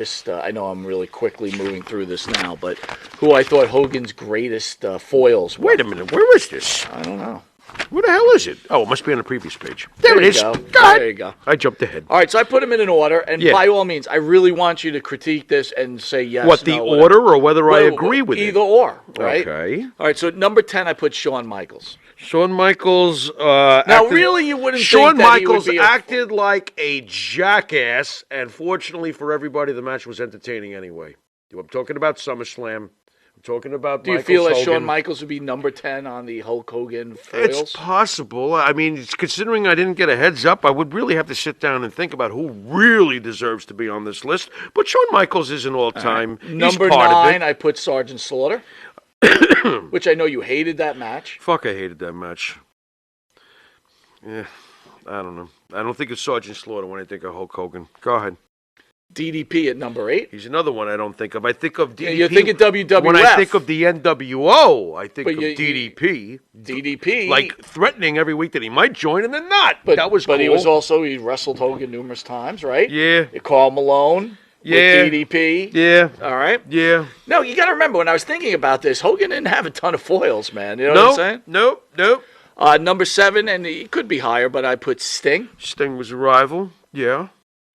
I know I'm really quickly moving through this now, but who I thought Hogan's greatest foils were. Wait a minute, where is this? I don't know. Where the hell is it? Oh, it must be on the previous page. There it is. Go. God. There you go. I jumped ahead. All right, so I put them in an order, and by all means, I really want you to critique this and say yes, what, the no, order or whether I agree with either or, right? Okay. All right, so at number 10, I put Shawn Michaels. Shawn Michaels. Really, you wouldn't Shawn think that Michaels he would be acted like a jackass, and fortunately for everybody, the match was entertaining anyway. I'm talking about SummerSlam. I'm talking about. Do you feel that Shawn Michaels would be number 10 on the Hulk Hogan foils? It's possible. I mean, considering I didn't get a heads up, I would really have to sit down and think about who really deserves to be on this list. But Shawn Michaels is an all-time. Right. Number 9, I put Sergeant Slaughter. Which I know you hated that match. Fuck, I hated that match. Yeah, I don't know. I don't think of Sergeant Slaughter when I think of Hulk Hogan. Go ahead. DDP at number 8. He's another one I don't think of. I think of DDP. Yeah, you think of WWF. When I think of the NWO, I think of DDP. DDP. Like threatening every week that he might join and then not. But that was cool. But he wrestled Hogan numerous times, right? Yeah. Carl Malone. Yeah. With DDP. Yeah. All right. Yeah. No, you got to remember, when I was thinking about this, Hogan didn't have a ton of foils, man. You know what I'm saying? Nope. Number 7, and he could be higher, but I put Sting. Sting was a rival. Yeah.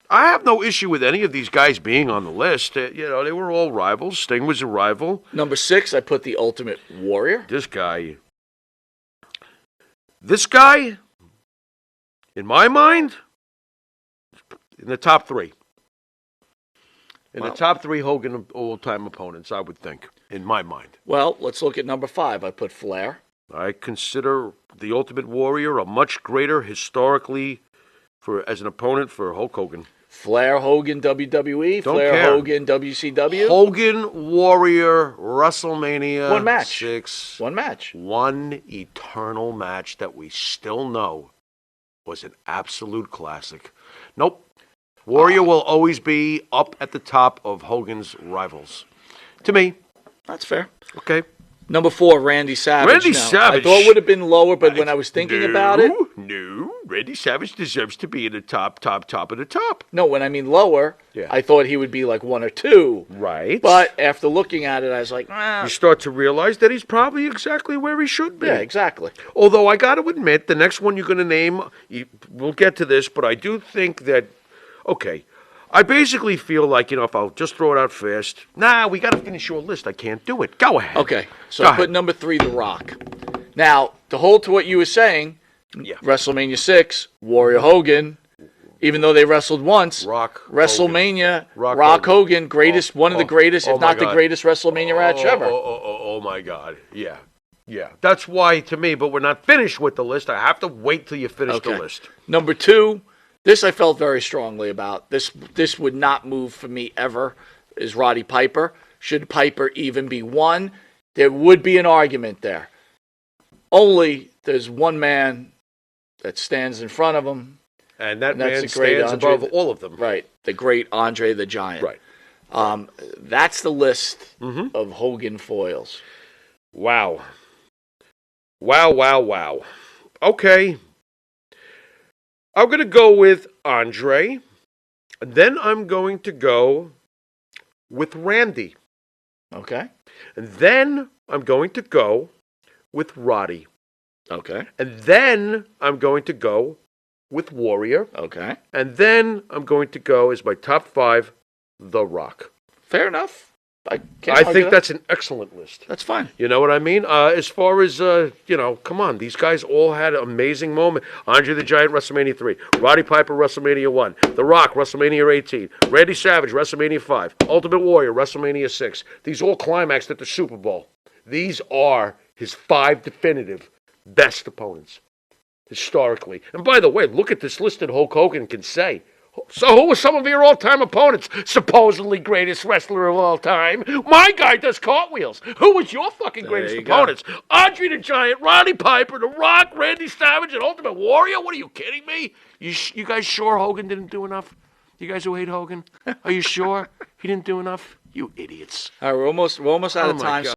I have no issue with any of these guys being on the list. They were all rivals. Sting was a rival. Number 6, I put the Ultimate Warrior. This guy, in my mind, in the top 3. The top 3 Hogan all-time opponents, I would think, in my mind. Well, let's look at number 5. I put Flair. I consider the Ultimate Warrior a much greater historically as an opponent for Hulk Hogan. Flair, Hogan, WWE. Don't Flair, care. Hogan, WCW. Hogan, Warrior, WrestleMania. 1 match. 6. 1 match. One eternal match that we still know was an absolute classic. Nope. Warrior will always be up at the top of Hogan's rivals. To me. That's fair. Okay. Number 4, Randy Savage. Savage. I thought it would have been lower, but when I was thinking about it. No. Randy Savage deserves to be in the top of the top. No, when I mean lower, I thought he would be like 1 or 2. Right. But after looking at it, I was like, You start to realize that he's probably exactly where he should be. Yeah, exactly. Although I got to admit, the next one you're going to name, we'll get to this, but I do think that, okay, I basically feel like, if I'll just throw it out fast, we got to finish your list. I can't do it. Go ahead. Okay, so I put number 3, The Rock. Now, to hold to what you were saying, WrestleMania 6, Warrior Hogan, even though they wrestled once, WrestleMania, Rock Hogan, greatest, one of the greatest, if not the greatest WrestleMania match ever. Oh, my God. Yeah. Yeah. That's why, to me, but we're not finished with the list. I have to wait till you finish the list. Number 2, this I felt very strongly about. This would not move for me ever, is Roddy Piper. Should Piper even be 1? There would be an argument there. Only there's one man that stands in front of him. And that man stands above all of them. Right. The great Andre the Giant. Right. That's the list of Hogan foils. Wow. Okay. I'm going to go with Andre. And then I'm going to go with Randy. Okay. And then I'm going to go with Roddy. Okay. And then I'm going to go with Warrior. Okay. And then I'm going to go as my top 5, The Rock. Fair enough. I think that's an excellent list. That's fine. You know what I mean? As far as, come on. These guys all had amazing moments. Andre the Giant, WrestleMania 3. Roddy Piper, WrestleMania 1. The Rock, WrestleMania 18. Randy Savage, WrestleMania 5. Ultimate Warrior, WrestleMania 6. These all climaxed at the Super Bowl. These are his 5 definitive best opponents, historically. And by the way, look at this list that Hulk Hogan can say. So who were some of your all-time opponents? Supposedly greatest wrestler of all time. My guy does cartwheels. Who was your fucking greatest opponents? Andre the Giant, Roddy Piper, The Rock, Randy Savage, and Ultimate Warrior? What, are you kidding me? You guys sure Hogan didn't do enough? You guys who hate Hogan? Are you sure he didn't do enough? You idiots. All right, we're almost out of time.